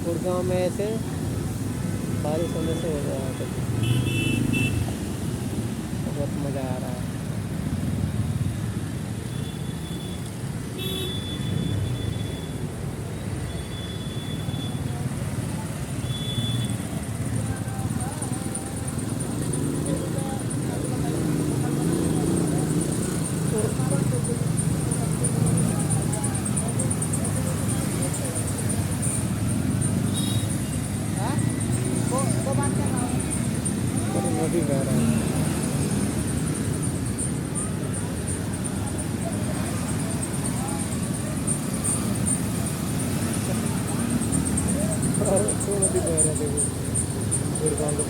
गुड़गांव में ऐसे बारिश होने से हो रहा है, बहुत मज़ा आ रहा है। नदी बह रहा है। तो नदी बह रहा है, देखो गुड़गांव में।